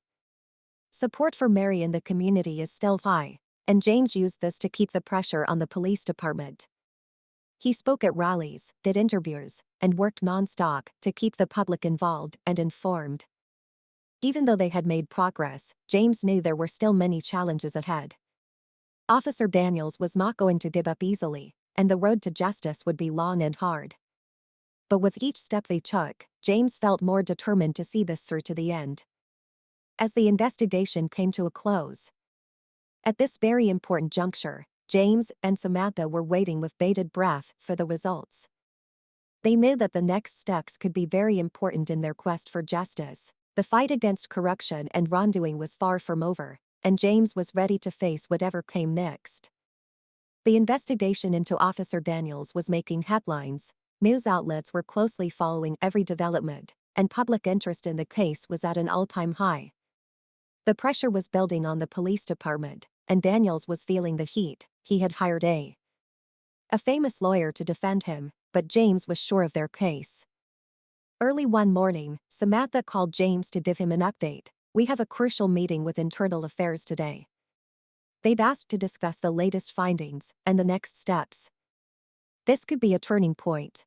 Support for Mary in the community is still high, and James used this to keep the pressure on the police department. He spoke at rallies, did interviews, and worked non-stop to keep the public involved and informed. Even though they had made progress, James knew there were still many challenges ahead. Officer Daniels was not going to give up easily, and the road to justice would be long and hard. But with each step they took, James felt more determined to see this through to the end. As the investigation came to a close. At this very important juncture, James and Samantha were waiting with bated breath for the results. They knew that the next steps could be very important in their quest for justice. The fight against corruption and wrongdoing was far from over, and James was ready to face whatever came next. The investigation into Officer Daniels was making headlines, news outlets were closely following every development, and public interest in the case was at an all-time high. The pressure was building on the police department, and Daniels was feeling the heat. He had hired a famous lawyer to defend him, but James was sure of their case. Early one morning, Samantha called James to give him an update. "We have a crucial meeting with Internal Affairs today. They've asked to discuss the latest findings and the next steps. This could be a turning point."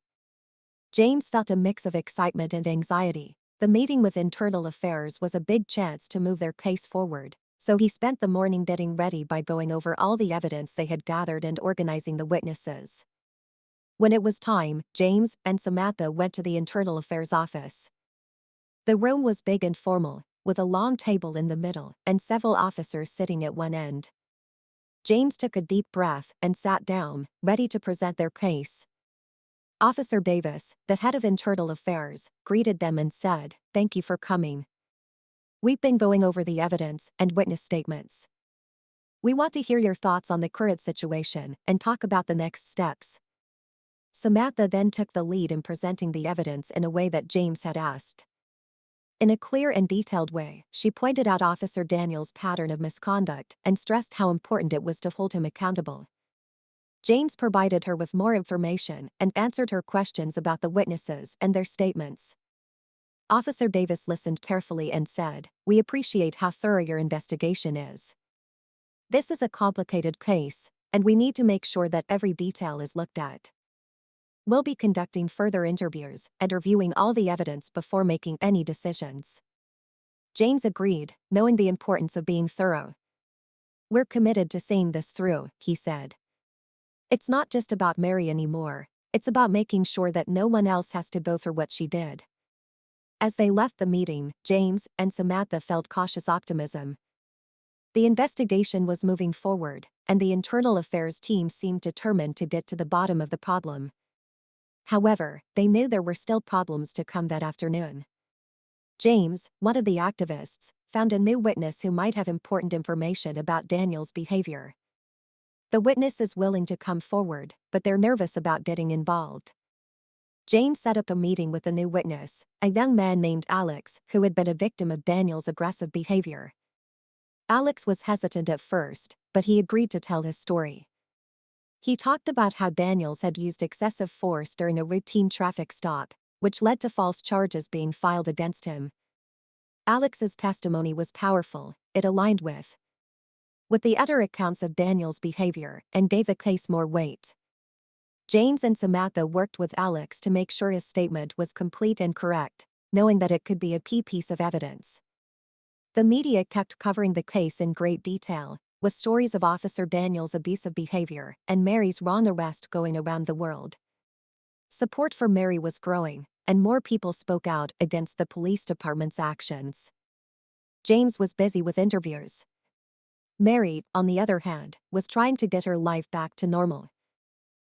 James felt a mix of excitement and anxiety. The meeting with Internal Affairs was a big chance to move their case forward, so he spent the morning getting ready by going over all the evidence they had gathered and organizing the witnesses. When it was time, James and Samantha went to the Internal Affairs office. The room was big and formal, with a long table in the middle and several officers sitting at one end. James took a deep breath and sat down, ready to present their case. Officer Davis, the head of Internal Affairs, greeted them and said, "Thank you for coming. We've been going over the evidence and witness statements. We want to hear your thoughts on the current situation and talk about the next steps." Samantha then took the lead in presenting the evidence in a way that James had asked. In a clear and detailed way, she pointed out Officer Daniels' pattern of misconduct and stressed how important it was to hold him accountable. James provided her with more information and answered her questions about the witnesses and their statements. Officer Davis listened carefully and said, "We appreciate how thorough your investigation is. This is a complicated case, and we need to make sure that every detail is looked at. We'll be conducting further interviews and reviewing all the evidence before making any decisions." James agreed, knowing the importance of being thorough. "We're committed to seeing this through," he said. "It's not just about Mary anymore. It's about making sure that no one else has to go for what she did. As they left the meeting, James and Samantha felt cautious optimism. The investigation was moving forward, and the internal affairs team seemed determined to get to the bottom of the problem. However, they knew there were still problems to come that afternoon. James, one of the activists, found a new witness who might have important information about Daniel's behavior. The witness is willing to come forward, but they're nervous about getting involved. James set up a meeting with the new witness, a young man named Alex, who had been a victim of Daniel's aggressive behavior. Alex was hesitant at first, but he agreed to tell his story. He talked about how Daniels had used excessive force during a routine traffic stop, which led to false charges being filed against him. Alex's testimony was powerful. It aligned with the other accounts of Daniel's behavior and gave the case more weight. James and Samantha worked with Alex to make sure his statement was complete and correct, knowing that it could be a key piece of evidence. The media kept covering the case in great detail, with stories of Officer Daniel's abusive behavior and Mary's wrong arrest going around the world. Support for Mary was growing, and more people spoke out against the police department's actions. James was busy with interviews. Mary, on the other hand, was trying to get her life back to normal.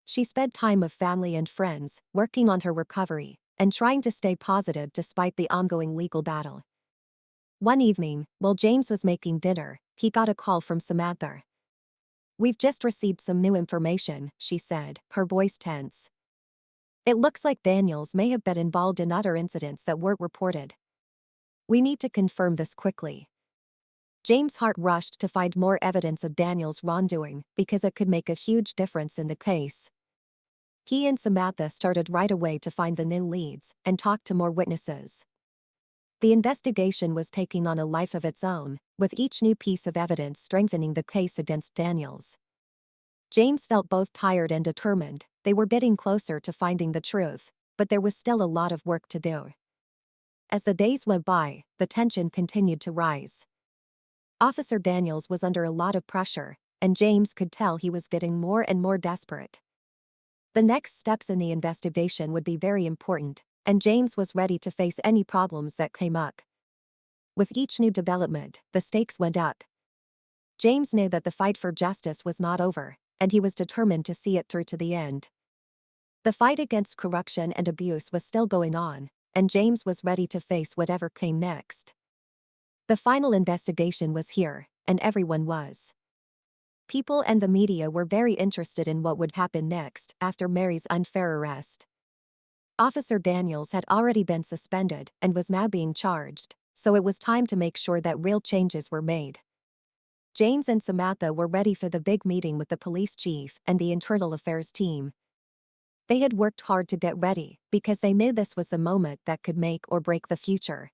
She spent time with family and friends, working on her recovery, and trying to stay positive despite the ongoing legal battle. One evening, while James was making dinner, he got a call from Samantha. "We've just received some new information," she said, her voice tense. "It looks like Daniels may have been involved in other incidents that weren't reported. We need to confirm this quickly." James' heart rushed to find more evidence of Daniel's wrongdoing because it could make a huge difference in the case. He and Samantha started right away to find the new leads and talk to more witnesses. The investigation was taking on a life of its own, with each new piece of evidence strengthening the case against Daniels. James felt both tired and determined. They were getting closer to finding the truth, but there was still a lot of work to do. As the days went by, the tension continued to rise. Officer Daniels was under a lot of pressure, and James could tell he was getting more and more desperate. The next steps in the investigation would be very important, and James was ready to face any problems that came up. With each new development, the stakes went up. James knew that the fight for justice was not over, and he was determined to see it through to the end. The fight against corruption and abuse was still going on, and James was ready to face whatever came next. The final investigation was here, and everyone was. People and the media were very interested in what would happen next after Mary's unfair arrest. Officer Daniels had already been suspended and was now being charged, so it was time to make sure that real changes were made. James and Samantha were ready for the big meeting with the police chief and the internal affairs team. They had worked hard to get ready because they knew this was the moment that could make or break the future.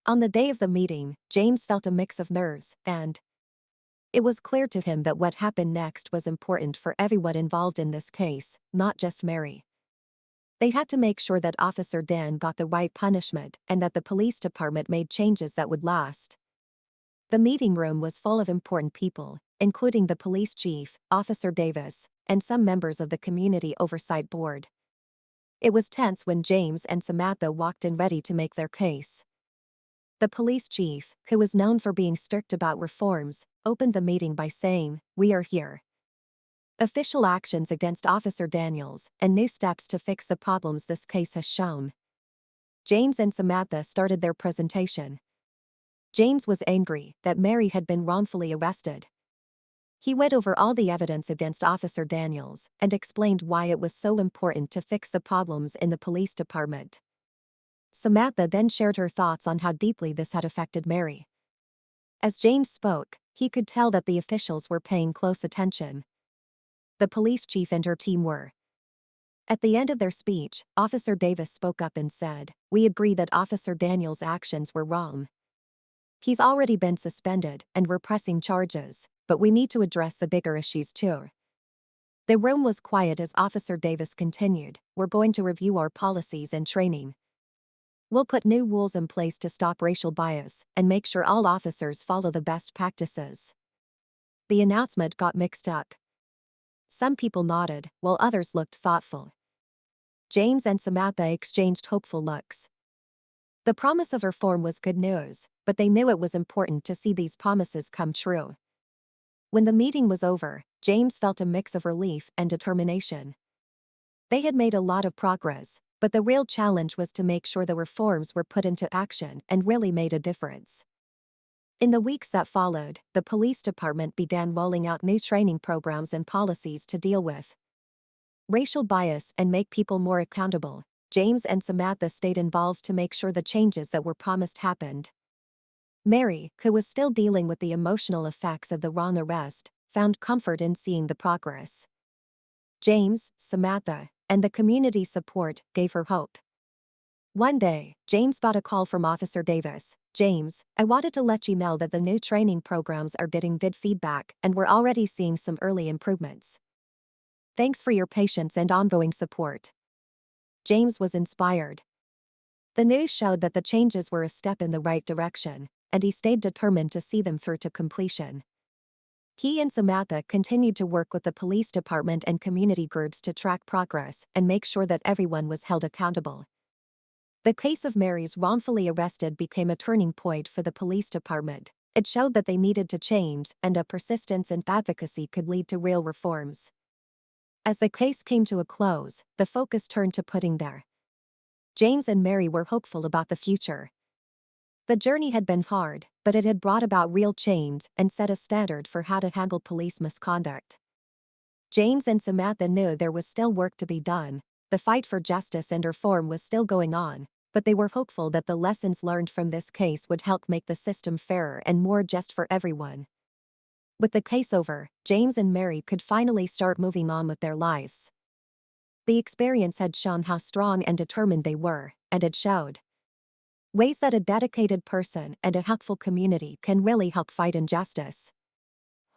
On the day of the meeting, James felt a mix of nerves, and it was clear to him that what happened next was important for everyone involved in this case, not just Mary. They had to make sure that Officer Dan got the right punishment and that the police department made changes that would last. The meeting room was full of important people, including the police chief, Officer Davis, and some members of the Community Oversight Board. It was tense when James and Samantha walked in ready to make their case. The police chief, who was known for being strict about reforms, opened the meeting by saying, "We are here. Official actions against Officer Daniels and new steps to fix the problems this case has shown." James and Samantha started their presentation. James was angry that Mary had been wrongfully arrested. He went over all the evidence against Officer Daniels and explained why it was so important to fix the problems in the police department. Samantha then shared her thoughts on how deeply this had affected Mary. As James spoke, he could tell that the officials were paying close attention. The police chief and her team were. At the end of their speech, Officer Davis spoke up and said, "We agree that Officer Daniels' actions were wrong. He's already been suspended and we're pressing charges, but we need to address the bigger issues too." The room was quiet as Officer Davis continued, "We're going to review our policies and training. We'll put new rules in place to stop racial bias and make sure all officers follow the best practices." The announcement got mixed up. Some people nodded, while others looked thoughtful. James and Samantha exchanged hopeful looks. The promise of reform was good news, but they knew it was important to see these promises come true. When the meeting was over, James felt a mix of relief and determination. They had made a lot of progress, but the real challenge was to make sure the reforms were put into action and really made a difference. In the weeks that followed, the police department began rolling out new training programs and policies to deal with racial bias and make people more accountable. James and Samantha stayed involved to make sure the changes that were promised happened. Mary, who was still dealing with the emotional effects of the wrong arrest, found comfort in seeing the progress. James, Samantha, and the community support gave her hope. One day, James got a call from Officer Davis. "James, I wanted to let you know that the new training programs are getting good feedback and we're already seeing some early improvements. Thanks for your patience and ongoing support." James was inspired. The news showed that the changes were a step in the right direction, and he stayed determined to see them through to completion. He and Samantha continued to work with the police department and community groups to track progress and make sure that everyone was held accountable. The case of Mary's wrongfully arrested became a turning point for the police department. It showed that they needed to change, and a persistence and advocacy could lead to real reforms. As the case came to a close, the focus turned to putting there. James and Mary were hopeful about the future. The journey had been hard, but it had brought about real change and set a standard for how to handle police misconduct. James and Samantha knew there was still work to be done. The fight for justice and reform was still going on, but they were hopeful that the lessons learned from this case would help make the system fairer and more just for everyone. With the case over, James and Mary could finally start moving on with their lives. The experience had shown how strong and determined they were, and it showed ways that a dedicated person and a helpful community can really help fight injustice.